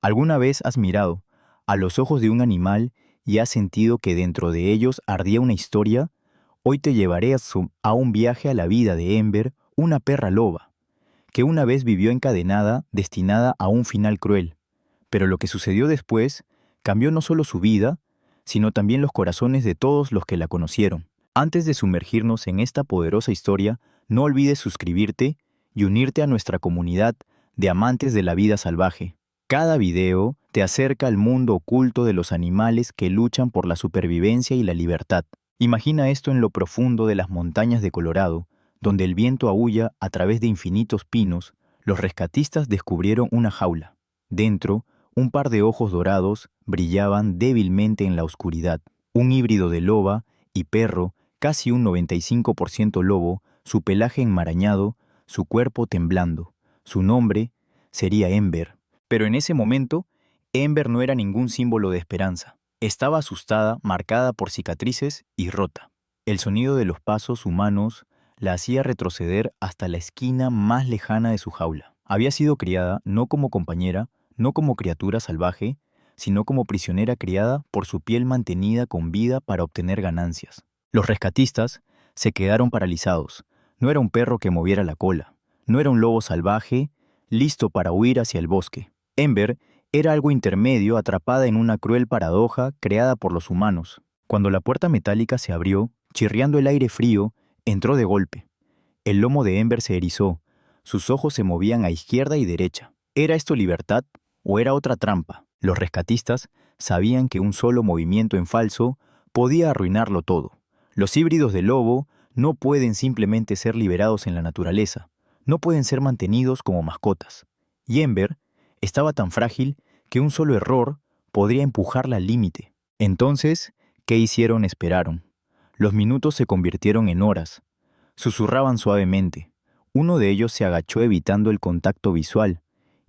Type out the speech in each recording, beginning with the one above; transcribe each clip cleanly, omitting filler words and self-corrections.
¿Alguna vez has mirado a los ojos de un animal y has sentido que dentro de ellos ardía una historia? Hoy te llevaré a un viaje a la vida de Ember, una perra loba, que una vez vivió encadenada, destinada a un final cruel. Pero lo que sucedió después cambió no solo su vida, sino también los corazones de todos los que la conocieron. Antes de sumergirnos en esta poderosa historia, no olvides suscribirte y unirte a nuestra comunidad de amantes de la vida salvaje. Cada video te acerca al mundo oculto de los animales que luchan por la supervivencia y la libertad. Imagina esto en lo profundo de las montañas de Colorado, donde el viento aúlla a través de infinitos pinos. Los rescatistas descubrieron una jaula. Dentro, un par de ojos dorados brillaban débilmente en la oscuridad. Un híbrido de loba y perro, casi un 95% lobo, su pelaje enmarañado, su cuerpo temblando. Su nombre sería Ember. Pero en ese momento, Ember no era ningún símbolo de esperanza. Estaba asustada, marcada por cicatrices y rota. El sonido de los pasos humanos la hacía retroceder hasta la esquina más lejana de su jaula. Había sido criada no como compañera, no como criatura salvaje, sino como prisionera criada por su piel mantenida con vida para obtener ganancias. Los rescatistas se quedaron paralizados. No era un perro que moviera la cola. No era un lobo salvaje, listo para huir hacia el bosque. Ember era algo intermedio, atrapada en una cruel paradoja creada por los humanos. Cuando la puerta metálica se abrió, chirriando el aire frío, entró de golpe. El lomo de Ember se erizó. Sus ojos se movían a izquierda y derecha. ¿Era esto libertad o era otra trampa? Los rescatistas sabían que un solo movimiento en falso podía arruinarlo todo. Los híbridos de lobo no pueden simplemente ser liberados en la naturaleza. No pueden ser mantenidos como mascotas. Y Ember estaba tan frágil que un solo error podría empujarla al límite. Entonces, ¿qué hicieron? Esperaron. Los minutos se convirtieron en horas. Susurraban suavemente. Uno de ellos se agachó evitando el contacto visual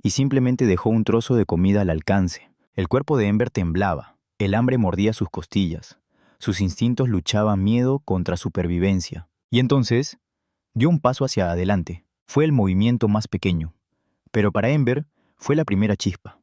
y simplemente dejó un trozo de comida al alcance. El cuerpo de Ember temblaba. El hambre mordía sus costillas. Sus instintos luchaban miedo contra supervivencia. Y entonces, dio un paso hacia adelante. Fue el movimiento más pequeño. Pero para Ember, fue la primera chispa.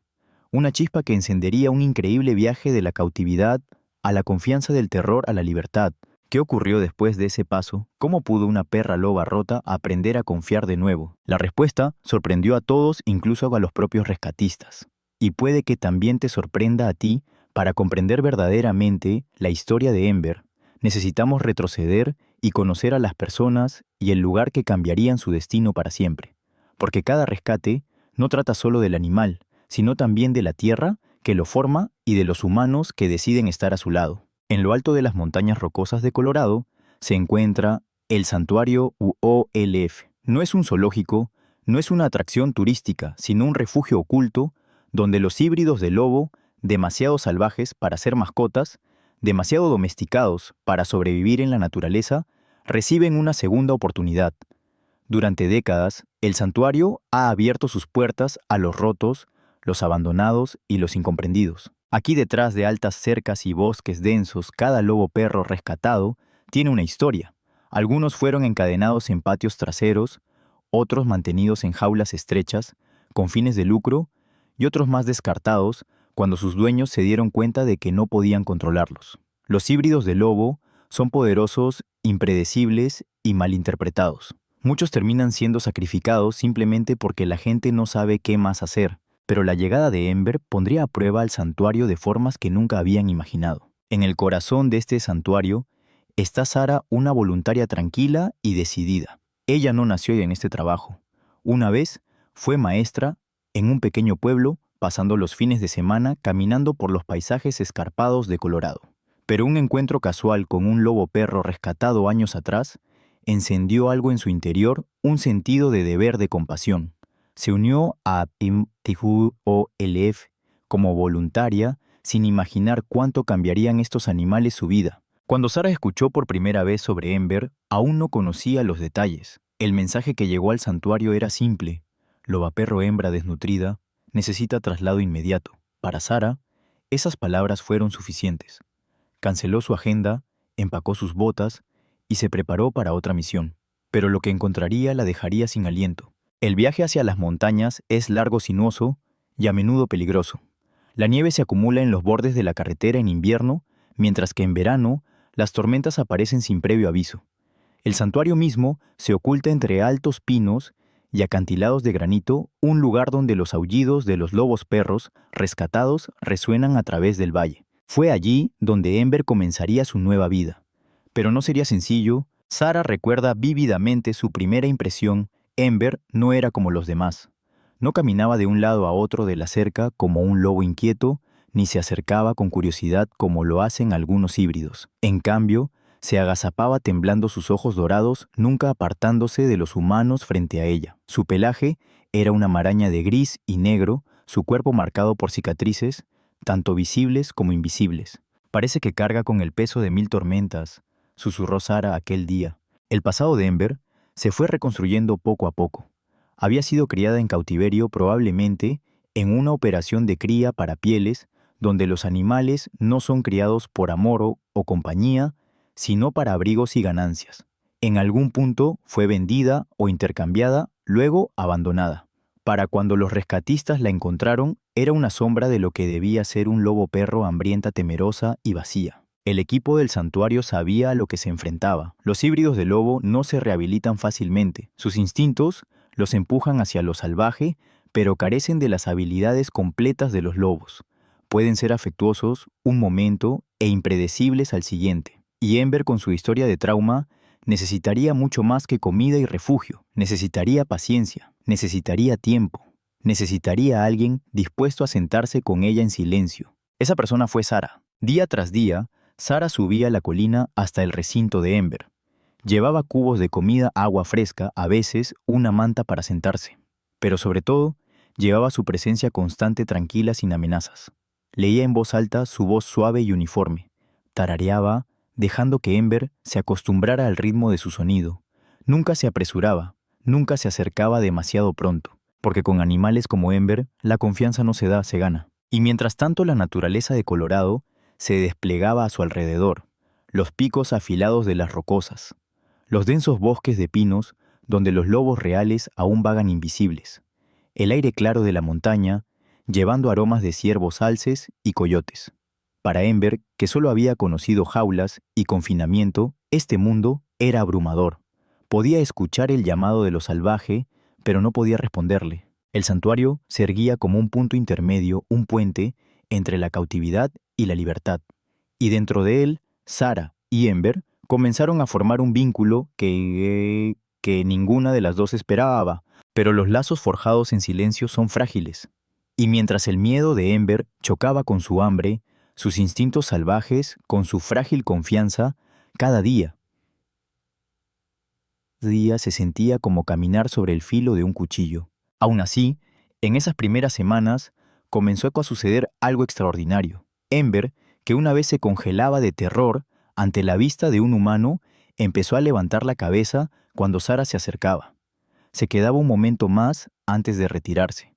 Una chispa que encendería un increíble viaje de la cautividad a la confianza, del terror a la libertad. ¿Qué ocurrió después de ese paso? ¿Cómo pudo una perra loba rota aprender a confiar de nuevo? La respuesta sorprendió a todos, incluso a los propios rescatistas. Y puede que también te sorprenda a ti. Para comprender verdaderamente la historia de Ember, necesitamos retroceder y conocer a las personas y el lugar que cambiarían su destino para siempre. Porque cada rescate no trata solo del animal, sino también de la tierra que lo forma y de los humanos que deciden estar a su lado. En lo alto de las montañas rocosas de Colorado se encuentra el Santuario UOLF. No es un zoológico, no es una atracción turística, sino un refugio oculto donde los híbridos de lobo, demasiado salvajes para ser mascotas, demasiado domesticados para sobrevivir en la naturaleza, reciben una segunda oportunidad. Durante décadas, el santuario ha abierto sus puertas a los rotos, los abandonados y los incomprendidos. Aquí, detrás de altas cercas y bosques densos, cada lobo perro rescatado tiene una historia. Algunos fueron encadenados en patios traseros, otros mantenidos en jaulas estrechas, con fines de lucro, y otros más descartados cuando sus dueños se dieron cuenta de que no podían controlarlos. Los híbridos de lobo son poderosos, impredecibles y malinterpretados. Muchos terminan siendo sacrificados simplemente porque la gente no sabe qué más hacer. Pero la llegada de Ember pondría a prueba al santuario de formas que nunca habían imaginado. En el corazón de este santuario está Sara, una voluntaria tranquila y decidida. Ella no nació en este trabajo. Una vez fue maestra en un pequeño pueblo, pasando los fines de semana caminando por los paisajes escarpados de Colorado. Pero un encuentro casual con un lobo perro rescatado años atrás encendió algo en su interior, un sentido de deber, de compasión. Se unió a UOLF como voluntaria sin imaginar cuánto cambiarían estos animales su vida. Cuando Sara escuchó por primera vez sobre Ember, aún no conocía los detalles. El mensaje que llegó al santuario era simple: lobaperro hembra desnutrida necesita traslado inmediato. Para Sara, esas palabras fueron suficientes. Canceló su agenda, empacó sus botas y se preparó para otra misión. Pero lo que encontraría la dejaría sin aliento. El viaje hacia las montañas es largo, sinuoso y a menudo peligroso. La nieve se acumula en los bordes de la carretera en invierno, mientras que en verano las tormentas aparecen sin previo aviso. El santuario mismo se oculta entre altos pinos y acantilados de granito, un lugar donde los aullidos de los lobos perros rescatados resuenan a través del valle. Fue allí donde Ember comenzaría su nueva vida. Pero no sería sencillo. Sarah recuerda vívidamente su primera impresión. Ember no era como los demás. No caminaba de un lado a otro de la cerca como un lobo inquieto, ni se acercaba con curiosidad como lo hacen algunos híbridos. En cambio, se agazapaba temblando sus ojos dorados, nunca apartándose de los humanos frente a ella. Su pelaje era una maraña de gris y negro, su cuerpo marcado por cicatrices, tanto visibles como invisibles. Parece que carga con el peso de 1000 tormentas, susurró Sarah aquel día. El pasado de Ember se fue reconstruyendo poco a poco. Había sido criada en cautiverio, probablemente en una operación de cría para pieles, donde los animales no son criados por amor o compañía, sino para abrigos y ganancias. En algún punto fue vendida o intercambiada, luego abandonada. Para cuando los rescatistas la encontraron, era una sombra de lo que debía ser un lobo perro hambrienta, temerosa y vacía. El equipo del santuario sabía a lo que se enfrentaba. Los híbridos de lobo no se rehabilitan fácilmente. Sus instintos los empujan hacia lo salvaje, pero carecen de las habilidades completas de los lobos. Pueden ser afectuosos un momento e impredecibles al siguiente. Y Ember, con su historia de trauma, necesitaría mucho más que comida y refugio. Necesitaría paciencia, necesitaría tiempo, necesitaría a alguien dispuesto a sentarse con ella en silencio. Esa persona fue Sarah. Día tras día, Sarah subía la colina hasta el recinto de Ember. Llevaba cubos de comida, agua fresca, a veces una manta para sentarse. Pero sobre todo, llevaba su presencia constante, tranquila, sin amenazas. Leía en voz alta su voz suave y uniforme. Tarareaba, dejando que Ember se acostumbrara al ritmo de su sonido. Nunca se apresuraba, nunca se acercaba demasiado pronto, porque con animales como Ember, la confianza no se da, se gana. Y mientras tanto la naturaleza de Colorado se desplegaba a su alrededor, los picos afilados de las rocosas, los densos bosques de pinos donde los lobos reales aún vagan invisibles, el aire claro de la montaña, llevando aromas de ciervos alces y coyotes. Para Ember, que solo había conocido jaulas y confinamiento, este mundo era abrumador. Podía escuchar el llamado de lo salvaje, pero no podía responderle. El santuario se erguía como un punto intermedio, un puente entre la cautividad y la libertad. Y dentro de él, Sarah y Ember comenzaron a formar un vínculo que ninguna de las dos esperaba. Pero los lazos forjados en silencio son frágiles. Y mientras el miedo de Ember chocaba con su hambre, sus instintos salvajes, con su frágil confianza, cada día se sentía como caminar sobre el filo de un cuchillo. Aún así, en esas primeras semanas, comenzó a suceder algo extraordinario. Ember, que una vez se congelaba de terror ante la vista de un humano, empezó a levantar la cabeza cuando Sarah se acercaba. Se quedaba un momento más antes de retirarse.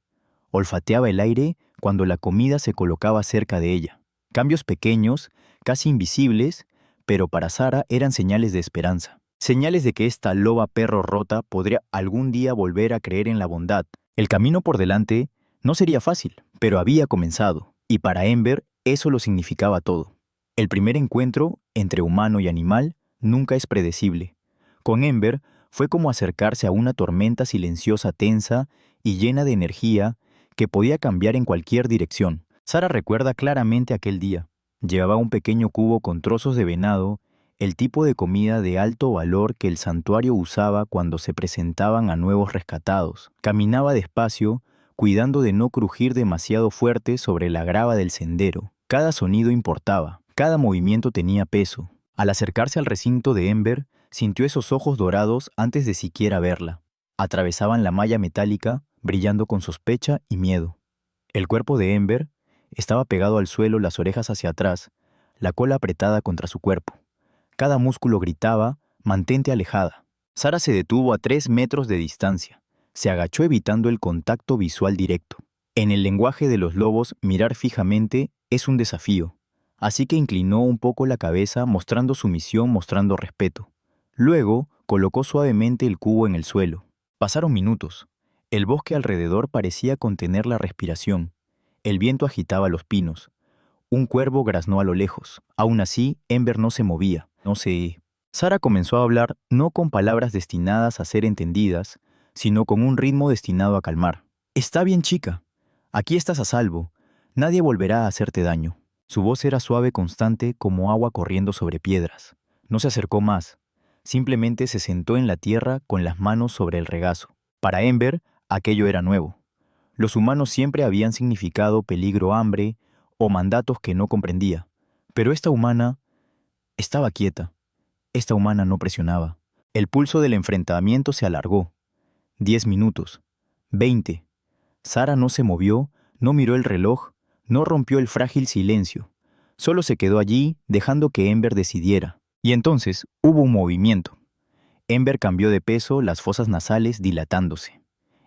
Olfateaba el aire cuando la comida se colocaba cerca de ella. Cambios pequeños, casi invisibles, pero para Sarah eran señales de esperanza. Señales de que esta loba perro rota podría algún día volver a creer en la bondad. El camino por delante no sería fácil, pero había comenzado. Y para Ember eso lo significaba todo. El primer encuentro entre humano y animal nunca es predecible. Con Ember fue como acercarse a una tormenta silenciosa, tensa y llena de energía que podía cambiar en cualquier dirección. Sarah recuerda claramente aquel día. Llevaba un pequeño cubo con trozos de venado, el tipo de comida de alto valor que el santuario usaba cuando se presentaban a nuevos rescatados. Caminaba despacio, cuidando de no crujir demasiado fuerte sobre la grava del sendero. Cada sonido importaba, cada movimiento tenía peso. Al acercarse al recinto de Ember, sintió esos ojos dorados antes de siquiera verla. Atravesaban la malla metálica, brillando con sospecha y miedo. El cuerpo de Ember estaba pegado al suelo, las orejas hacia atrás, la cola apretada contra su cuerpo. Cada músculo gritaba, mantente alejada. Sarah se detuvo a 3 metros de distancia. Se agachó evitando el contacto visual directo. En el lenguaje de los lobos, mirar fijamente es un desafío. Así que inclinó un poco la cabeza, mostrando sumisión, mostrando respeto. Luego, colocó suavemente el cubo en el suelo. Pasaron minutos. El bosque alrededor parecía contener la respiración. El viento agitaba los pinos. Un cuervo graznó a lo lejos. Aún así, Ember no se movía. No se... Sara comenzó a hablar no con palabras destinadas a ser entendidas, sino con un ritmo destinado a calmar. Está bien, chica. Aquí estás a salvo. Nadie volverá a hacerte daño. Su voz era suave, constante, como agua corriendo sobre piedras. No se acercó más. Simplemente se sentó en la tierra con las manos sobre el regazo. Para Ember, aquello era nuevo. Los humanos siempre habían significado peligro, hambre o mandatos que no comprendía. Pero esta humana estaba quieta. Esta humana no presionaba. El pulso del enfrentamiento se alargó. 10 minutos. 20. Sara no se movió, no miró el reloj, no rompió el frágil silencio. Solo se quedó allí, dejando que Ember decidiera. Y entonces hubo un movimiento. Ember cambió de peso, las fosas nasales dilatándose.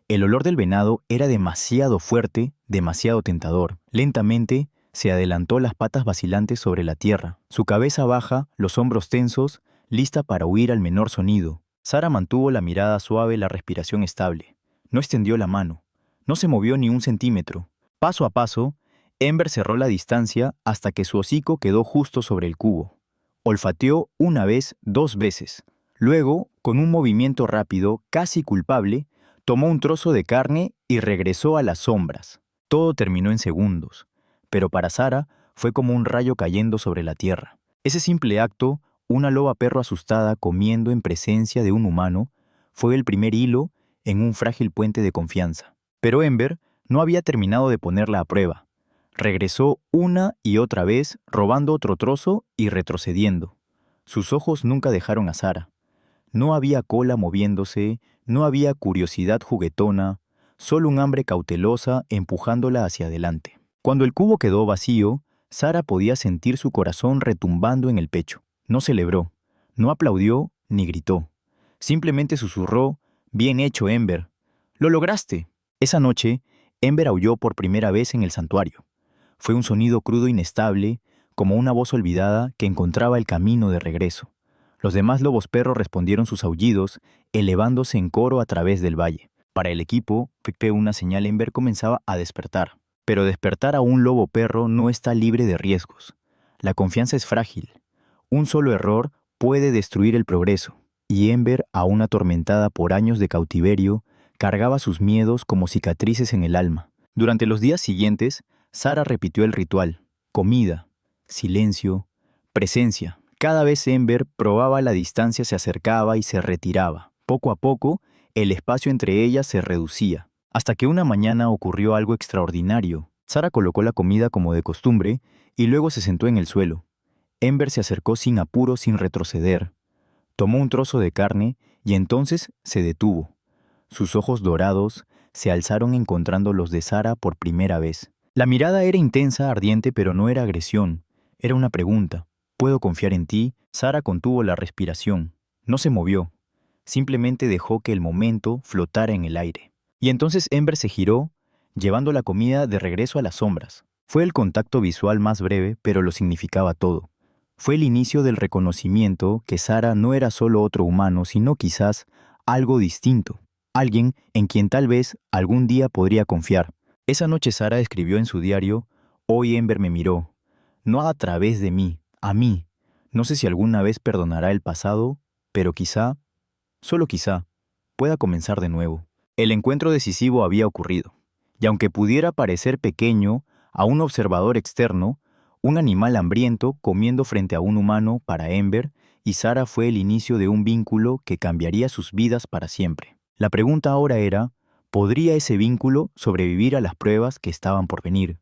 El olor del venado era demasiado fuerte, demasiado tentador. Lentamente se adelantó, las patas vacilantes sobre la tierra, su cabeza baja, los hombros tensos, lista para huir al menor sonido. Sara mantuvo la mirada suave, la respiración estable. No extendió la mano. No se movió ni un centímetro. Paso a paso, Ember cerró la distancia hasta que su hocico quedó justo sobre el cubo. Olfateó una vez, 2 veces. Luego, con un movimiento rápido, casi culpable, tomó un trozo de carne y regresó a las sombras. Todo terminó en segundos, pero para Sara fue como un rayo cayendo sobre la tierra. Ese simple acto, una loba perro asustada comiendo en presencia de un humano, fue el primer hilo en un frágil puente de confianza. Pero Ember no había terminado de ponerla a prueba. Regresó una y otra vez, robando otro trozo y retrocediendo. Sus ojos nunca dejaron a Sara. No había cola moviéndose, no había curiosidad juguetona, solo un hambre cautelosa empujándola hacia adelante. Cuando el cubo quedó vacío, Sara podía sentir su corazón retumbando en el pecho. No celebró, no aplaudió ni gritó. Simplemente susurró: «Bien hecho, Ember. ¡Lo lograste!». Esa noche, Ember aulló por primera vez en el santuario. Fue un sonido crudo, inestable, como una voz olvidada que encontraba el camino de regreso. Los demás lobos perros respondieron sus aullidos, elevándose en coro a través del valle. Para el equipo, fue una señal. Ember comenzaba a despertar. Pero despertar a un lobo perro no está libre de riesgos. La confianza es frágil. Un solo error puede destruir el progreso. Y Ember, aún atormentada por años de cautiverio, cargaba sus miedos como cicatrices en el alma. Durante los días siguientes, Sara repitió el ritual: comida, silencio, presencia. Cada vez Ember probaba la distancia, se acercaba y se retiraba. Poco a poco, el espacio entre ellas se reducía. Hasta que una mañana ocurrió algo extraordinario. Sara colocó la comida como de costumbre y luego se sentó en el suelo. Ember se acercó sin apuro, sin retroceder. Tomó un trozo de carne y entonces se detuvo. Sus ojos dorados se alzaron encontrando los de Sara por primera vez. La mirada era intensa, ardiente, pero no era agresión. Era una pregunta. ¿Puedo confiar en ti? Sara contuvo la respiración. No se movió. Simplemente dejó que el momento flotara en el aire. Y entonces Ember se giró, llevando la comida de regreso a las sombras. Fue el contacto visual más breve, pero lo significaba todo. Fue el inicio del reconocimiento que Sara no era solo otro humano, sino quizás algo distinto. Alguien en quien tal vez algún día podría confiar. Esa noche Sara escribió en su diario: «Hoy Ember me miró, no a través de mí, a mí. No sé si alguna vez perdonará el pasado, pero quizá, solo quizá, pueda comenzar de nuevo». El encuentro decisivo había ocurrido. Y aunque pudiera parecer pequeño a un observador externo, un animal hambriento comiendo frente a un humano, para Ember y Sara fue el inicio de un vínculo que cambiaría sus vidas para siempre. La pregunta ahora era: ¿podría ese vínculo sobrevivir a las pruebas que estaban por venir?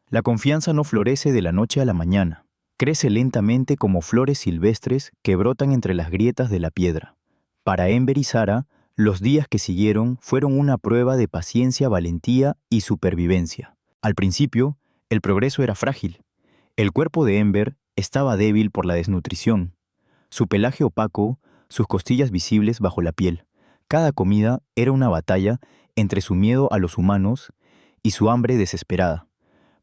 La confianza no florece de la noche a la mañana. Crece lentamente como flores silvestres que brotan entre las grietas de la piedra. Para Ember y Sara, los días que siguieron fueron una prueba de paciencia, valentía y supervivencia. Al principio, el progreso era frágil. El cuerpo de Ember estaba débil por la desnutrición. Su pelaje opaco, sus costillas visibles bajo la piel. Cada comida era una batalla entre su miedo a los humanos y su hambre desesperada.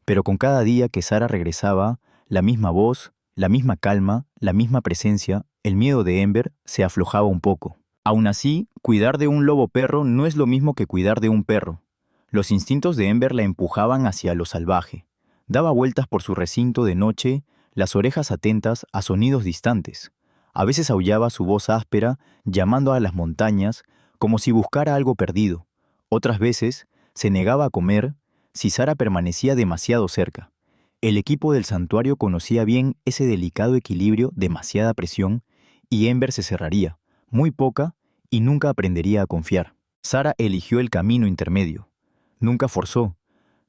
Pero con cada día que Sara regresaba, la misma voz, la misma calma, la misma presencia, el miedo de Ember se aflojaba un poco. Aún así, cuidar de un lobo perro no es lo mismo que cuidar de un perro. Los instintos de Ember la empujaban hacia lo salvaje. Daba vueltas por su recinto de noche, las orejas atentas a sonidos distantes. A veces aullaba su voz áspera, llamando a las montañas, como si buscara algo perdido. Otras veces, se negaba a comer si Sara permanecía demasiado cerca. El equipo del santuario conocía bien ese delicado equilibrio, demasiada presión, y Ember se cerraría, muy poca, y nunca aprendería a confiar. Sara eligió el camino intermedio. Nunca forzó,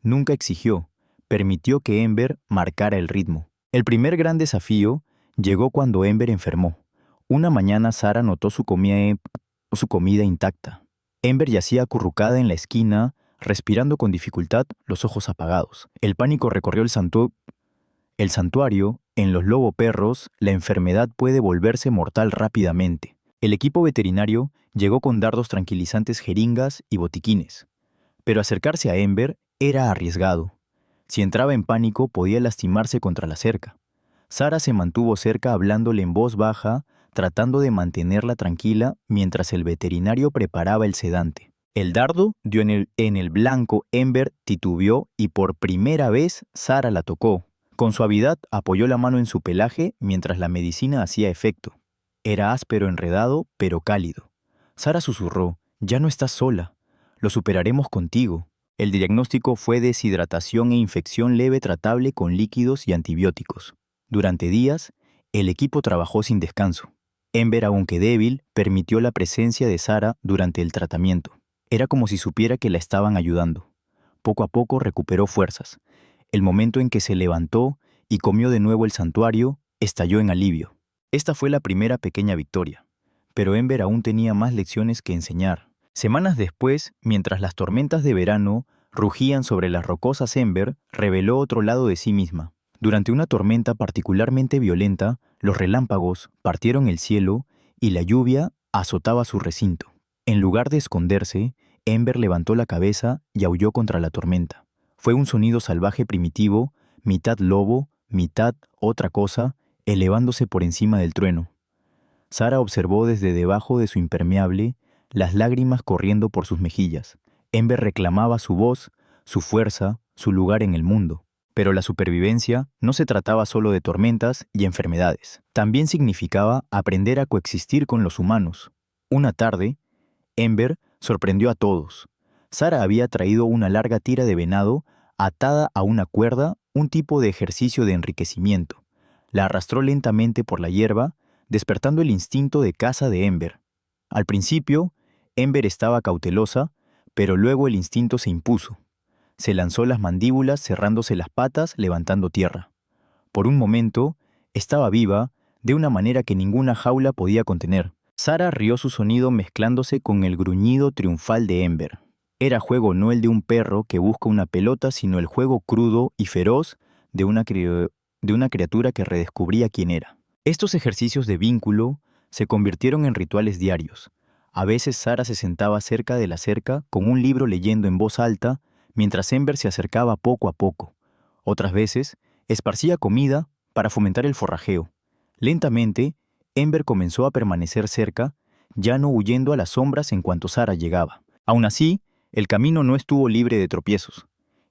nunca exigió, permitió que Ember marcara el ritmo. El primer gran desafío llegó cuando Ember enfermó. Una mañana Sara notó su comida intacta. Ember yacía acurrucada en la esquina, respirando con dificultad, los ojos apagados. El pánico recorrió el santuario. En los loboperros, la enfermedad puede volverse mortal rápidamente. El equipo veterinario llegó con dardos tranquilizantes, jeringas y botiquines. Pero acercarse a Ember era arriesgado. Si entraba en pánico, podía lastimarse contra la cerca. Sara se mantuvo cerca hablándole en voz baja, tratando de mantenerla tranquila mientras el veterinario preparaba el sedante. El dardo dio en el blanco. Ember titubeó y por primera vez Sara la tocó. Con suavidad apoyó la mano en su pelaje mientras la medicina hacía efecto. Era áspero, enredado, pero cálido. Sara susurró: «Ya no estás sola. Lo superaremos contigo». El diagnóstico fue deshidratación e infección leve tratable con líquidos y antibióticos. Durante días, el equipo trabajó sin descanso. Ember, aunque débil, permitió la presencia de Sara durante el tratamiento. Era como si supiera que la estaban ayudando. Poco a poco recuperó fuerzas. El momento en que se levantó y comió de nuevo el santuario, estalló en alivio. Esta fue la primera pequeña victoria. Pero Ember aún tenía más lecciones que enseñar. Semanas después, mientras las tormentas de verano rugían sobre las rocosas, Ember reveló otro lado de sí misma. Durante una tormenta particularmente violenta, los relámpagos partieron el cielo y la lluvia azotaba su recinto. En lugar de esconderse, Ember levantó la cabeza y aulló contra la tormenta. Fue un sonido salvaje primitivo, mitad lobo, mitad otra cosa, elevándose por encima del trueno. Sara observó desde debajo de su impermeable, las lágrimas corriendo por sus mejillas. Ember reclamaba su voz, su fuerza, su lugar en el mundo. Pero la supervivencia no se trataba solo de tormentas y enfermedades. También significaba aprender a coexistir con los humanos. Una tarde, Ember sorprendió a todos. Sara había traído una larga tira de venado atada a una cuerda, un tipo de ejercicio de enriquecimiento. La arrastró lentamente por la hierba, despertando el instinto de caza de Ember. Al principio, Ember estaba cautelosa, pero luego el instinto se impuso. Se lanzó las mandíbulas, cerrándose las patas, levantando tierra. Por un momento, estaba viva, de una manera que ninguna jaula podía contener. Sara rió su sonido mezclándose con el gruñido triunfal de Ember. Era juego no el de un perro que busca una pelota, sino el juego crudo y feroz de una criatura que redescubría quién era. Estos ejercicios de vínculo se convirtieron en rituales diarios. A veces Sara se sentaba cerca de la cerca con un libro leyendo en voz alta, mientras Ember se acercaba poco a poco. Otras veces, esparcía comida para fomentar el forrajeo. Lentamente, Ember comenzó a permanecer cerca, ya no huyendo a las sombras en cuanto Sara llegaba. Aún así, el camino no estuvo libre de tropiezos.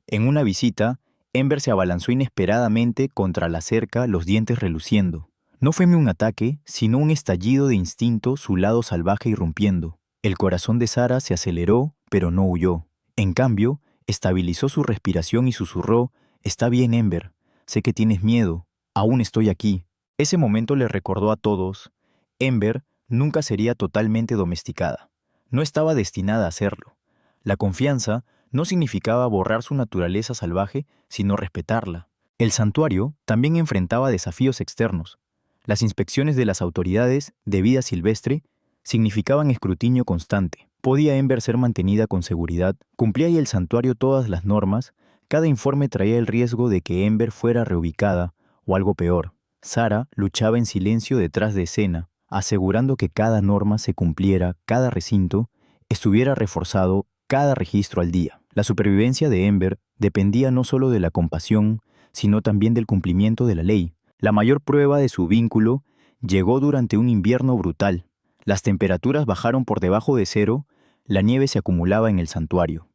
En una visita, Ember se abalanzó inesperadamente contra la cerca, los dientes reluciendo. No fue un ataque, sino un estallido de instinto, su lado salvaje irrumpiendo. El corazón de Sara se aceleró, pero no huyó. En cambio, estabilizó su respiración y susurró: «Está bien, Ember. Sé que tienes miedo. Aún estoy aquí». Ese momento le recordó a todos: Ember nunca sería totalmente domesticada. No estaba destinada a serlo. La confianza no significaba borrar su naturaleza salvaje, sino respetarla. El santuario también enfrentaba desafíos externos. Las inspecciones de las autoridades de vida silvestre significaban escrutinio constante. ¿Podía Ember ser mantenida con seguridad? ¿Cumplía el santuario todas las normas? Cada informe traía el riesgo de que Ember fuera reubicada, o algo peor. Sara luchaba en silencio detrás de escena, asegurando que cada norma se cumpliera, cada recinto estuviera reforzado, cada registro al día. La supervivencia de Ember dependía no solo de la compasión, sino también del cumplimiento de la ley. La mayor prueba de su vínculo llegó durante un invierno brutal. Las temperaturas bajaron por debajo de cero, la nieve se acumulaba en el santuario.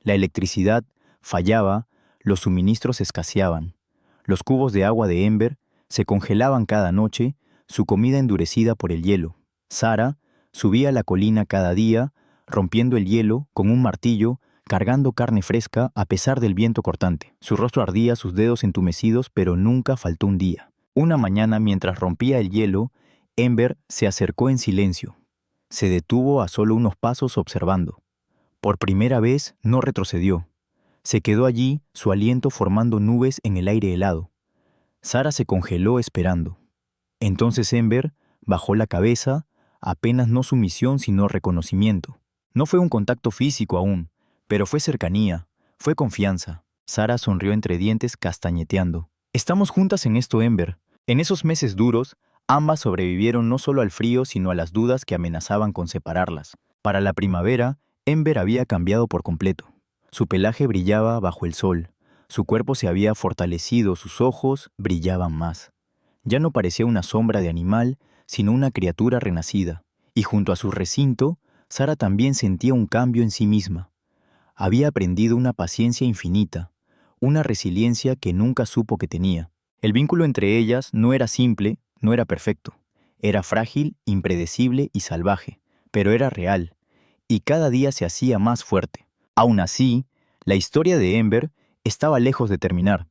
La electricidad fallaba, los suministros escaseaban. Los cubos de agua de Ember se congelaban cada noche, su comida endurecida por el hielo. Sara subía a la colina cada día, rompiendo el hielo con un martillo, cargando carne fresca a pesar del viento cortante. Su rostro ardía, sus dedos entumecidos, pero nunca faltó un día. Una mañana, mientras rompía el hielo, Ember se acercó en silencio. Se detuvo a solo unos pasos observando. Por primera vez no retrocedió. Se quedó allí, su aliento formando nubes en el aire helado. Sara se congeló esperando. Entonces Ember bajó la cabeza, apenas no sumisión sino reconocimiento. No fue un contacto físico aún, pero fue cercanía, fue confianza. Sara sonrió entre dientes castañeteando. Estamos juntas en esto, Ember. En esos meses duros, ambas sobrevivieron no solo al frío sino a las dudas que amenazaban con separarlas. Para la primavera, Ember había cambiado por completo. Su pelaje brillaba bajo el sol, su cuerpo se había fortalecido, sus ojos brillaban más. Ya no parecía una sombra de animal, sino una criatura renacida, y junto a su recinto, Sara también sentía un cambio en sí misma. Había aprendido una paciencia infinita, una resiliencia que nunca supo que tenía. El vínculo entre ellas no era simple, no era perfecto. Era frágil, impredecible y salvaje, pero era real, y cada día se hacía más fuerte. Aún así, la historia de Ember estaba lejos de terminar,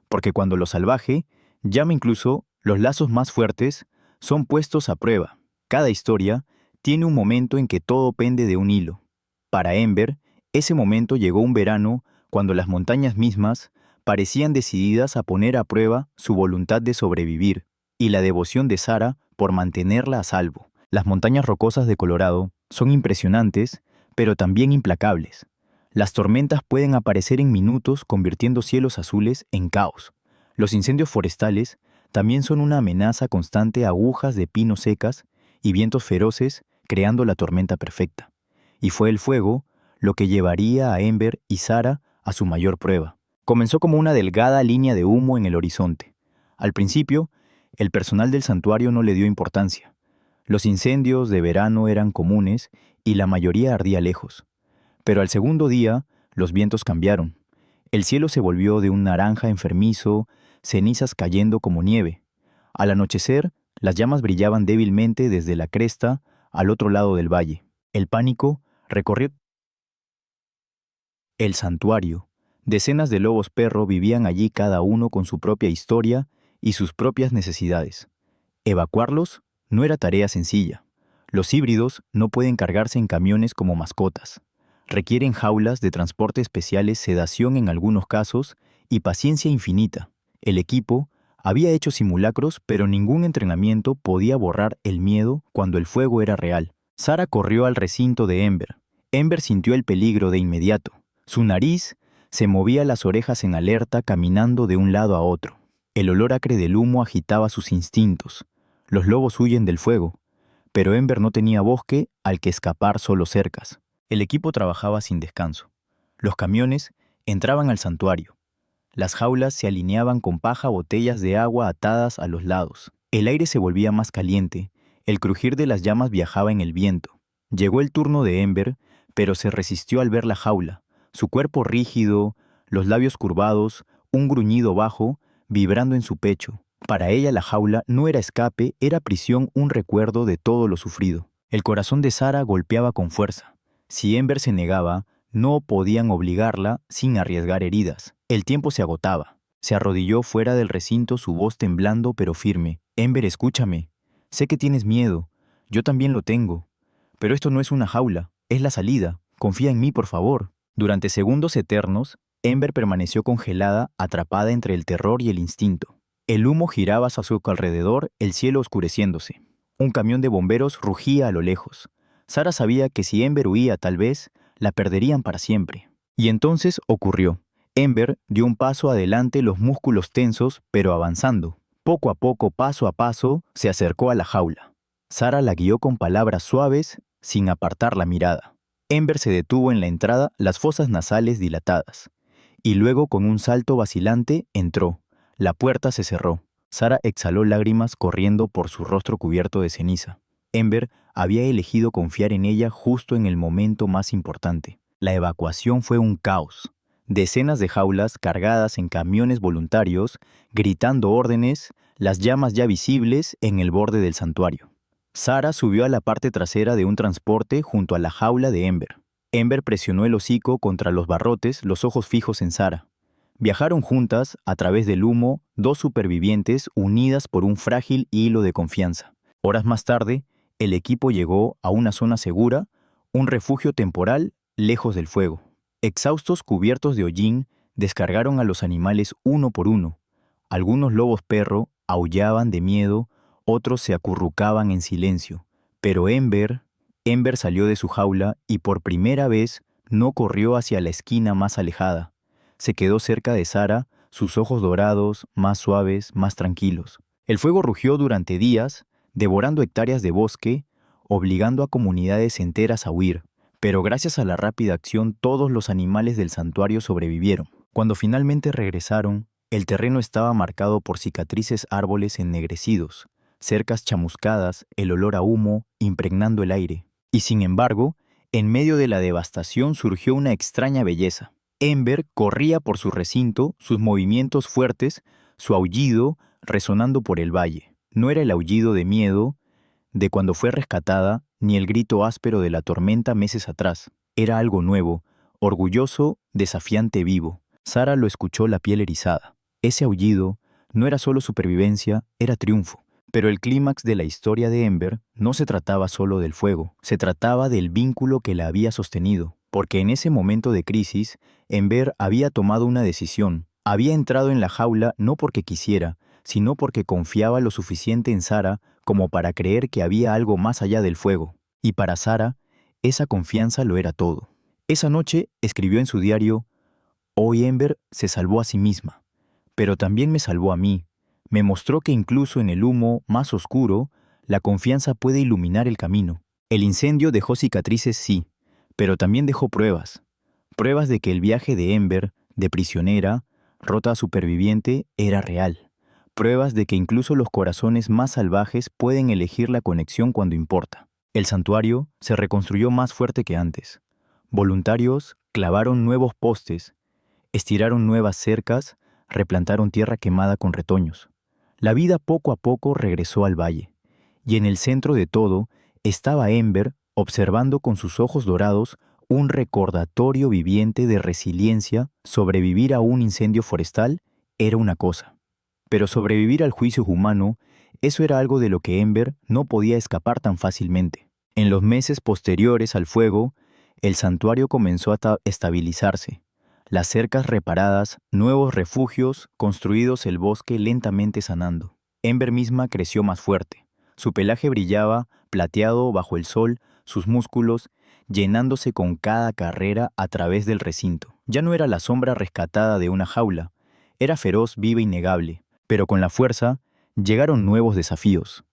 porque cuando lo salvaje llama incluso los lazos más fuertes, son puestos a prueba. Cada historia tiene un momento en que todo pende de un hilo. Para Ember, ese momento llegó un verano cuando las montañas mismas parecían decididas a poner a prueba su voluntad de sobrevivir y la devoción de Sara por mantenerla a salvo. Las montañas rocosas de Colorado son impresionantes, pero también implacables. Las tormentas pueden aparecer en minutos convirtiendo cielos azules en caos. Los incendios forestales también son una amenaza constante, agujas de pino secas y vientos feroces creando la tormenta perfecta. Y fue el fuego lo que llevaría a Ember y Sara a su mayor prueba. Comenzó como una delgada línea de humo en el horizonte. Al principio, el personal del santuario no le dio importancia. Los incendios de verano eran comunes y la mayoría ardía lejos. Pero al segundo día, los vientos cambiaron. El cielo se volvió de un naranja enfermizo, cenizas cayendo como nieve. Al anochecer, las llamas brillaban débilmente desde la cresta al otro lado del valle. El pánico recorrió el santuario. Decenas de lobos perro vivían allí cada uno con su propia historia y sus propias necesidades. Evacuarlos no era tarea sencilla. Los híbridos no pueden cargarse en camiones como mascotas. Requieren jaulas de transporte especiales, sedación en algunos casos y paciencia infinita. El equipo había hecho simulacros, pero ningún entrenamiento podía borrar el miedo cuando el fuego era real. Sara corrió al recinto de Ember. Ember sintió el peligro de inmediato. Su nariz se movía, las orejas en alerta, caminando de un lado a otro. El olor acre del humo agitaba sus instintos. Los lobos huyen del fuego, pero Ember no tenía bosque al que escapar, solo cercas. El equipo trabajaba sin descanso. Los camiones entraban al santuario. Las jaulas se alineaban con paja, botellas de agua atadas a los lados. El aire se volvía más caliente. El crujir de las llamas viajaba en el viento. Llegó el turno de Ember, pero se resistió al ver la jaula. Su cuerpo rígido, los labios curvados, un gruñido bajo, vibrando en su pecho. Para ella la jaula no era escape, era prisión, un recuerdo de todo lo sufrido. El corazón de Sara golpeaba con fuerza. Si Ember se negaba, no podían obligarla sin arriesgar heridas. El tiempo se agotaba. Se arrodilló fuera del recinto, su voz temblando pero firme. Ember, escúchame. Sé que tienes miedo. Yo también lo tengo. Pero esto no es una jaula, es la salida. Confía en mí, por favor. Durante segundos eternos, Ember permaneció congelada, atrapada entre el terror y el instinto. El humo giraba a su alrededor, el cielo oscureciéndose. Un camión de bomberos rugía a lo lejos. Sara sabía que si Ember huía, tal vez la perderían para siempre. Y entonces ocurrió. Ember dio un paso adelante, los músculos tensos, pero avanzando. Poco a poco, paso a paso, se acercó a la jaula. Sara la guió con palabras suaves, sin apartar la mirada. Ember se detuvo en la entrada, las fosas nasales dilatadas. Y luego, con un salto vacilante, entró. La puerta se cerró. Sara exhaló lágrimas corriendo por su rostro cubierto de ceniza. Ember había elegido confiar en ella justo en el momento más importante. La evacuación fue un caos. Decenas de jaulas cargadas en camiones voluntarios, gritando órdenes, las llamas ya visibles en el borde del santuario. Sarah subió a la parte trasera de un transporte junto a la jaula de Ember. Ember presionó el hocico contra los barrotes, los ojos fijos en Sarah. Viajaron juntas, a través del humo, dos supervivientes unidas por un frágil hilo de confianza. Horas más tarde, el equipo llegó a una zona segura, un refugio temporal lejos del fuego. Exhaustos, cubiertos de hollín, descargaron a los animales uno por uno. Algunos lobos perro aullaban de miedo, otros se acurrucaban en silencio. Pero Ember salió de su jaula y por primera vez no corrió hacia la esquina más alejada. Se quedó cerca de Sarah, sus ojos dorados, más suaves, más tranquilos. El fuego rugió durante días, devorando hectáreas de bosque, obligando a comunidades enteras a huir. Pero gracias a la rápida acción, todos los animales del santuario sobrevivieron. Cuando finalmente regresaron, el terreno estaba marcado por cicatrices, árboles ennegrecidos, cercas chamuscadas, el olor a humo impregnando el aire. Y sin embargo, en medio de la devastación surgió una extraña belleza. Ember corría por su recinto, sus movimientos fuertes, su aullido resonando por el valle. No era el aullido de miedo de cuando fue rescatada, ni el grito áspero de la tormenta meses atrás. Era algo nuevo, orgulloso, desafiante, vivo. Sarah lo escuchó, la piel erizada. Ese aullido no era solo supervivencia, era triunfo. Pero el clímax de la historia de Ember no se trataba solo del fuego, se trataba del vínculo que la había sostenido. Porque en ese momento de crisis, Ember había tomado una decisión. Había entrado en la jaula no porque quisiera, sino porque confiaba lo suficiente en Sarah como para creer que había algo más allá del fuego. Y para Sarah, esa confianza lo era todo. Esa noche escribió en su diario: «Hoy Ember se salvó a sí misma, pero también me salvó a mí. Me mostró que incluso en el humo más oscuro, la confianza puede iluminar el camino». El incendio dejó cicatrices, sí, pero también dejó pruebas. Pruebas de que el viaje de Ember, de prisionera, rota a superviviente, era real. Pruebas de que incluso los corazones más salvajes pueden elegir la conexión cuando importa. El santuario se reconstruyó más fuerte que antes. Voluntarios clavaron nuevos postes, estiraron nuevas cercas, replantaron tierra quemada con retoños. La vida poco a poco regresó al valle. Y en el centro de todo estaba Ember, observando con sus ojos dorados un recordatorio viviente de resiliencia. Sobrevivir a un incendio forestal era una cosa, pero sobrevivir al juicio humano, eso era algo de lo que Ember no podía escapar tan fácilmente. En los meses posteriores al fuego, el santuario comenzó a estabilizarse. Las cercas reparadas, nuevos refugios, construidos, el bosque lentamente sanando. Ember misma creció más fuerte. Su pelaje brillaba, plateado bajo el sol, sus músculos llenándose con cada carrera a través del recinto. Ya no era la sombra rescatada de una jaula, era feroz, viva, innegable. Pero con la fuerza llegaron nuevos desafíos.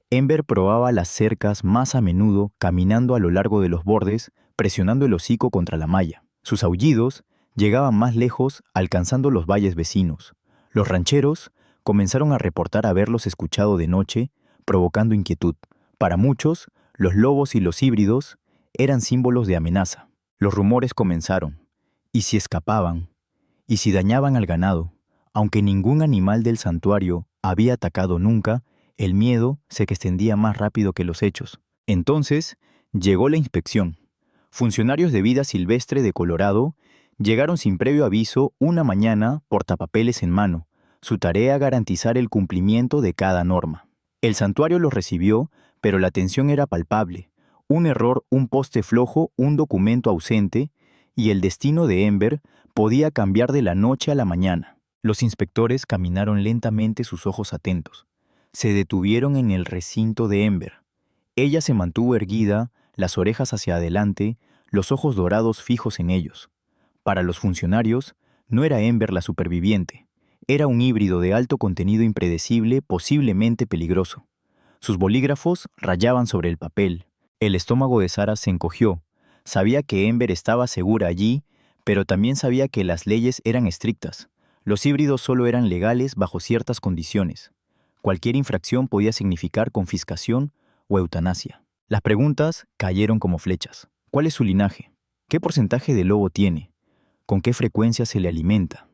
Ember probaba las cercas más a menudo, caminando a lo largo de los bordes, presionando el hocico contra la malla. Sus aullidos llegaban más lejos, alcanzando los valles vecinos. Los rancheros comenzaron a reportar haberlos escuchado de noche, provocando inquietud. Para muchos, los lobos y los híbridos eran símbolos de amenaza. Los rumores comenzaron. ¿Y si escapaban? ¿Y si dañaban al ganado? Aunque ningún animal del santuario había atacado nunca, el miedo se extendía más rápido que los hechos. Entonces, llegó la inspección. Funcionarios de vida silvestre de Colorado llegaron sin previo aviso una mañana, portapapeles en mano. Su tarea garantizar el cumplimiento de cada norma. El santuario los recibió, pero la tensión era palpable. Un error, un poste flojo, un documento ausente, y el destino de Ember podía cambiar de la noche a la mañana. Los inspectores caminaron lentamente, sus ojos atentos. Se detuvieron en el recinto de Ember. Ella se mantuvo erguida, las orejas hacia adelante, los ojos dorados fijos en ellos. Para los funcionarios, no era Ember la superviviente. Era un híbrido de alto contenido impredecible, posiblemente peligroso. Sus bolígrafos rayaban sobre el papel. El estómago de Sarah se encogió. Sabía que Ember estaba segura allí, pero también sabía que las leyes eran estrictas. Los híbridos solo eran legales bajo ciertas condiciones. Cualquier infracción podía significar confiscación o eutanasia. Las preguntas cayeron como flechas. ¿Cuál es su linaje? ¿Qué porcentaje de lobo tiene? ¿Con qué frecuencia se le alimenta?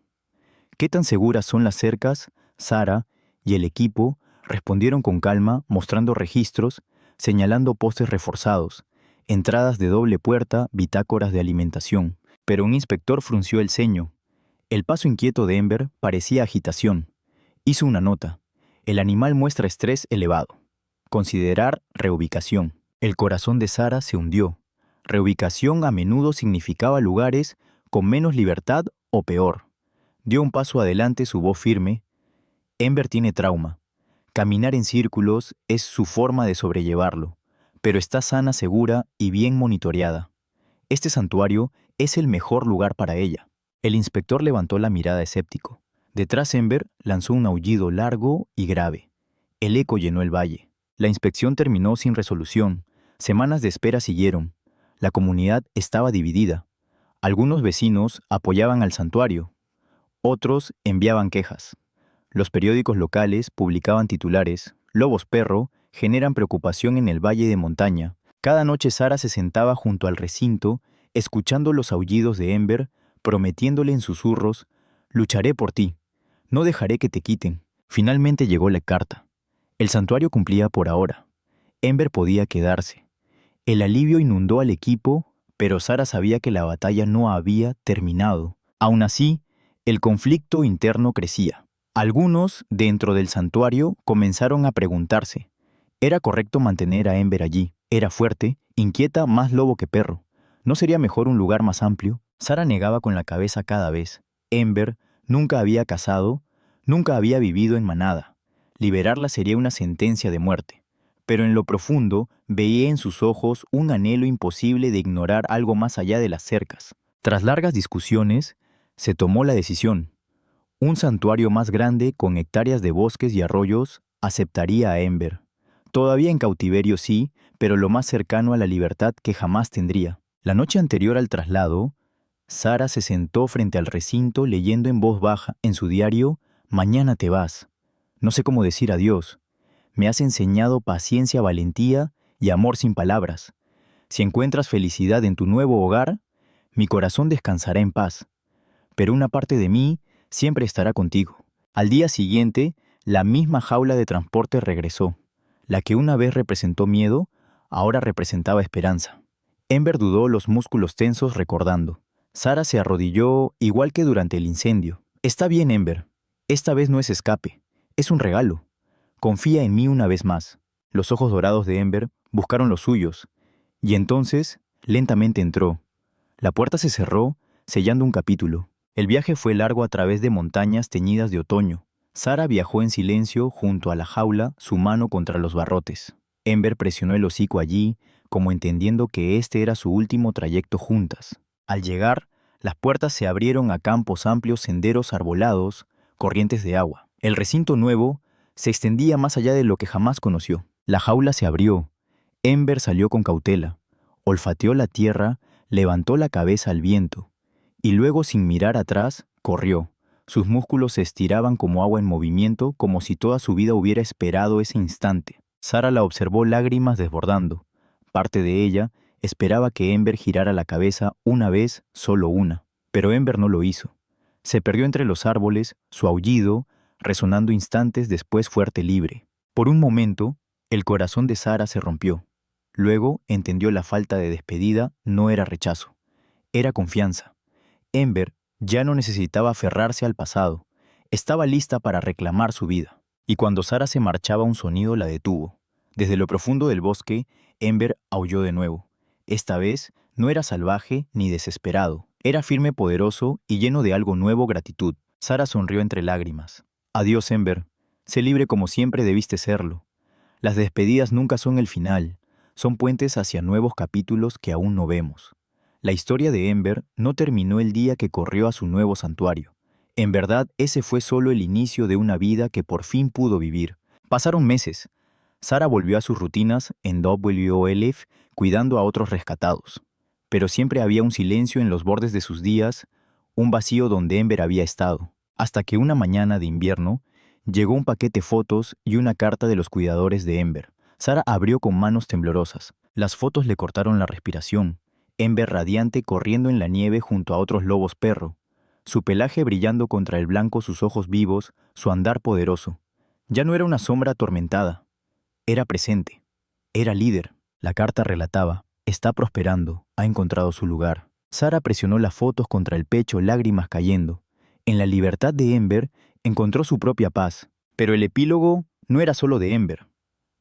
¿Qué tan seguras son las cercas? Sara y el equipo respondieron con calma, mostrando registros, señalando postes reforzados, entradas de doble puerta, bitácoras de alimentación. Pero un inspector frunció el ceño. El paso inquieto de Ember parecía agitación. Hizo una nota. El animal muestra estrés elevado. Considerar reubicación. El corazón de Sara se hundió. Reubicación a menudo significaba lugares con menos libertad o peor. Dio un paso adelante, su voz firme. Ember tiene trauma. Caminar en círculos es su forma de sobrellevarlo, pero está sana, segura y bien monitoreada. Este santuario es el mejor lugar para ella. El inspector levantó la mirada escéptico. Detrás Ember lanzó un aullido largo y grave. El eco llenó el valle. La inspección terminó sin resolución. Semanas de espera siguieron. La comunidad estaba dividida. Algunos vecinos apoyaban al santuario. Otros enviaban quejas. Los periódicos locales publicaban titulares: «Lobos perro generan preocupación en el valle de montaña». Cada noche Sara se sentaba junto al recinto, escuchando los aullidos de Ember, prometiéndole en susurros: «Lucharé por ti. No dejaré que te quiten». Finalmente llegó la carta. El santuario cumplía por ahora. Ember podía quedarse. El alivio inundó al equipo, pero Sara sabía que la batalla no había terminado. Aún así, el conflicto interno crecía. Algunos, dentro del santuario, comenzaron a preguntarse: ¿era correcto mantener a Ember allí? Era fuerte, inquieta, más lobo que perro. ¿No sería mejor un lugar más amplio? Sara negaba con la cabeza cada vez. Ember nunca había cazado, nunca había vivido en manada. Liberarla sería una sentencia de muerte. Pero en lo profundo veía en sus ojos un anhelo imposible de ignorar algo más allá de las cercas. Tras largas discusiones, se tomó la decisión. Un santuario más grande, con hectáreas de bosques y arroyos, aceptaría a Ember. Todavía en cautiverio sí, pero lo más cercano a la libertad que jamás tendría. La noche anterior al traslado, Sara se sentó frente al recinto leyendo en voz baja en su diario: «Mañana te vas. No sé cómo decir adiós. Me has enseñado paciencia, valentía y amor sin palabras. Si encuentras felicidad en tu nuevo hogar, mi corazón descansará en paz. Pero una parte de mí siempre estará contigo». Al día siguiente, la misma jaula de transporte regresó. La que una vez representó miedo, ahora representaba esperanza. Ember dudó, los músculos tensos, recordando. Sara se arrodilló igual que durante el incendio. «Está bien, Ember. Esta vez no es escape. Es un regalo. Confía en mí una vez más». Los ojos dorados de Ember buscaron los suyos. Y entonces, lentamente entró. La puerta se cerró, sellando un capítulo. El viaje fue largo a través de montañas teñidas de otoño. Sara viajó en silencio junto a la jaula, su mano contra los barrotes. Ember presionó el hocico allí, como entendiendo que este era su último trayecto juntas. Al llegar, las puertas se abrieron a campos amplios, senderos arbolados, corrientes de agua. El recinto nuevo se extendía más allá de lo que jamás conoció. La jaula se abrió. Ember salió con cautela. Olfateó la tierra, levantó la cabeza al viento. Y luego, sin mirar atrás, corrió. Sus músculos se estiraban como agua en movimiento, como si toda su vida hubiera esperado ese instante. Sara la observó, lágrimas desbordando. Parte de ella esperaba que Ember girara la cabeza una vez, solo una. Pero Ember no lo hizo. Se perdió entre los árboles, su aullido, resonando instantes después fuerte, libre. Por un momento, el corazón de Sara se rompió. Luego entendió: la falta de despedida no era rechazo, era confianza. Ember ya no necesitaba aferrarse al pasado. Estaba lista para reclamar su vida. Y cuando Sara se marchaba, un sonido la detuvo. Desde lo profundo del bosque, Ember aulló de nuevo. Esta vez no era salvaje ni desesperado. Era firme, poderoso y lleno de algo nuevo: gratitud. Sara sonrió entre lágrimas. «Adiós, Ember. Sé libre como siempre debiste serlo. Las despedidas nunca son el final. Son puentes hacia nuevos capítulos que aún no vemos». La historia de Ember no terminó el día que corrió a su nuevo santuario. En verdad, ese fue solo el inicio de una vida que por fin pudo vivir. Pasaron meses. Sara volvió a sus rutinas en WOLF, cuidando a otros rescatados. Pero siempre había un silencio en los bordes de sus días, un vacío donde Ember había estado. Hasta que una mañana de invierno llegó un paquete de fotos y una carta de los cuidadores de Ember. Sara abrió con manos temblorosas. Las fotos le cortaron la respiración. Ember radiante corriendo en la nieve junto a otros lobos perro. Su pelaje brillando contra el blanco, sus ojos vivos, su andar poderoso. Ya no era una sombra atormentada. Era presente. Era líder. La carta relataba: está prosperando, ha encontrado su lugar. Sara presionó las fotos contra el pecho, lágrimas cayendo. En la libertad de Ember encontró su propia paz. Pero el epílogo no era solo de Ember.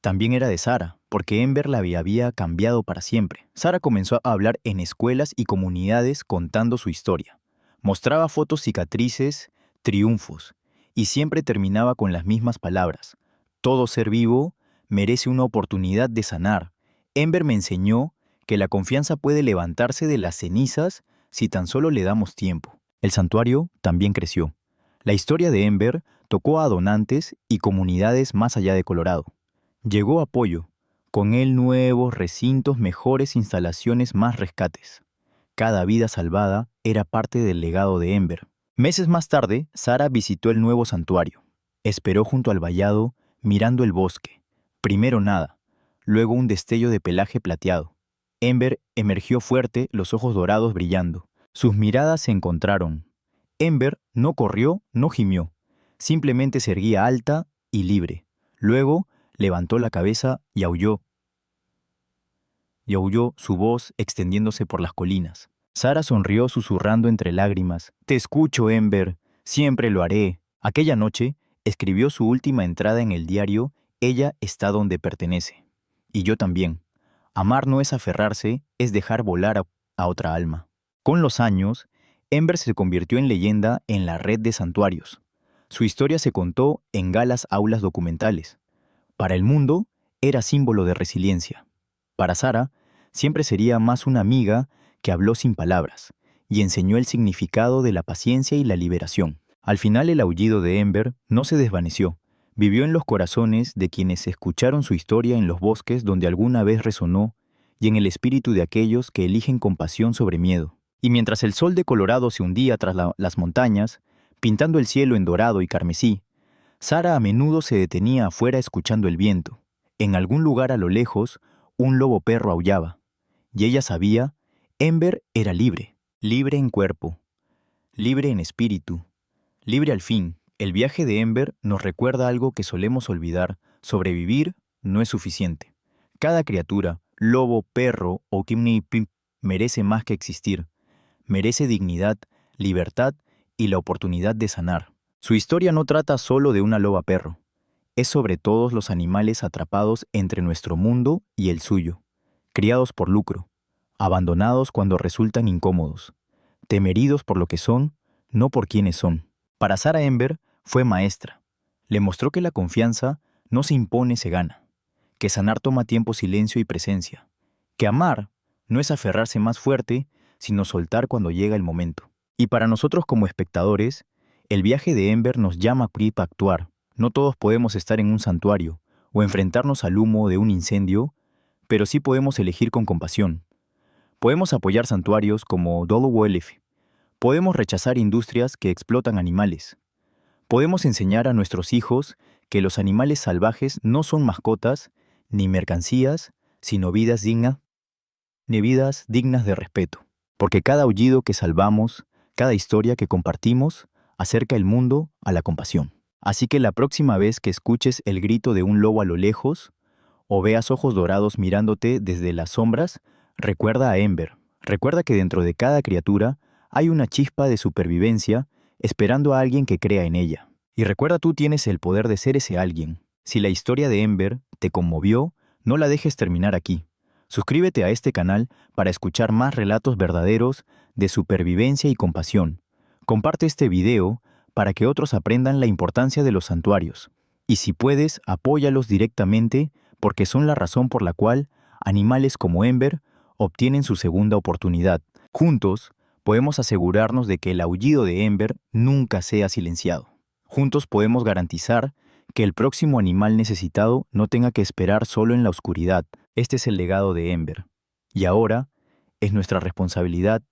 También era de Sara, porque Ember la había cambiado para siempre. Sara comenzó a hablar en escuelas y comunidades contando su historia. Mostraba fotos, cicatrices, triunfos, y siempre terminaba con las mismas palabras: todo ser vivo merece una oportunidad de sanar. Ember me enseñó que la confianza puede levantarse de las cenizas si tan solo le damos tiempo. El santuario también creció. La historia de Ember tocó a donantes y comunidades más allá de Colorado. Llegó apoyo, con él nuevos recintos, mejores instalaciones, más rescates. Cada vida salvada era parte del legado de Ember. Meses más tarde, Sara visitó el nuevo santuario. Esperó junto al vallado, mirando el bosque. Primero nada, luego un destello de pelaje plateado. Ember emergió fuerte, los ojos dorados brillando. Sus miradas se encontraron. Ember no corrió, no gimió. Simplemente se erguía alta y libre. Luego levantó la cabeza y aulló. Su voz extendiéndose por las colinas. Sara sonrió susurrando entre lágrimas: te escucho, Ember, siempre lo haré. Aquella noche escribió su última entrada en el diario: ella está donde pertenece. Y yo también. Amar no es aferrarse, es dejar volar a otra alma. Con los años, Ember se convirtió en leyenda en la red de santuarios. Su historia se contó en galas, aulas documentales. Para el mundo, era símbolo de resiliencia. Para Sara, siempre sería más una amiga que habló sin palabras y enseñó el significado de la paciencia y la liberación. Al final, el aullido de Ember no se desvaneció. Vivió en los corazones de quienes escucharon su historia, en los bosques donde alguna vez resonó y en el espíritu de aquellos que eligen compasión sobre miedo. Y mientras el sol de Colorado se hundía tras las montañas, pintando el cielo en dorado y carmesí, Sara a menudo se detenía afuera escuchando el viento. En algún lugar a lo lejos, un lobo perro aullaba. Y ella sabía: Ember era libre, libre en cuerpo, libre en espíritu, libre al fin. El viaje de Ember nos recuerda algo que solemos olvidar: sobrevivir no es suficiente. Cada criatura, lobo, perro o kimnipim, merece más que existir. Merece dignidad, libertad y la oportunidad de sanar. Su historia no trata solo de una loba perro. Es sobre todos los animales atrapados entre nuestro mundo y el suyo, criados por lucro, abandonados cuando resultan incómodos, temeridos por lo que son, no por quienes son. Para Sara, Ember fue maestra. Le mostró que la confianza no se impone, se gana, que sanar toma tiempo, silencio y presencia, que amar no es aferrarse más fuerte, sino soltar cuando llega el momento. Y para nosotros como espectadores, el viaje de Ember nos llama a actuar. No todos podemos estar en un santuario o enfrentarnos al humo de un incendio, pero sí podemos elegir con compasión. Podemos apoyar santuarios como Dolo Welef. Podemos rechazar industrias que explotan animales. Podemos enseñar a nuestros hijos que los animales salvajes no son mascotas ni mercancías, sino vidas dignas de respeto. Porque cada aullido que salvamos, cada historia que compartimos, acerca el mundo a la compasión. Así que la próxima vez que escuches el grito de un lobo a lo lejos, o veas ojos dorados mirándote desde las sombras, recuerda a Ember. Recuerda que dentro de cada criatura hay una chispa de supervivencia esperando a alguien que crea en ella. Y recuerda, tú tienes el poder de ser ese alguien. Si la historia de Ember te conmovió, no la dejes terminar aquí. Suscríbete a este canal para escuchar más relatos verdaderos de supervivencia y compasión. Comparte este video para que otros aprendan la importancia de los santuarios. Y si puedes, apóyalos directamente, porque son la razón por la cual animales como Ember obtienen su segunda oportunidad. Juntos, podemos asegurarnos de que el aullido de Ember nunca sea silenciado. Juntos podemos garantizar que el próximo animal necesitado no tenga que esperar solo en la oscuridad. Este es el legado de Ember. Y ahora es nuestra responsabilidad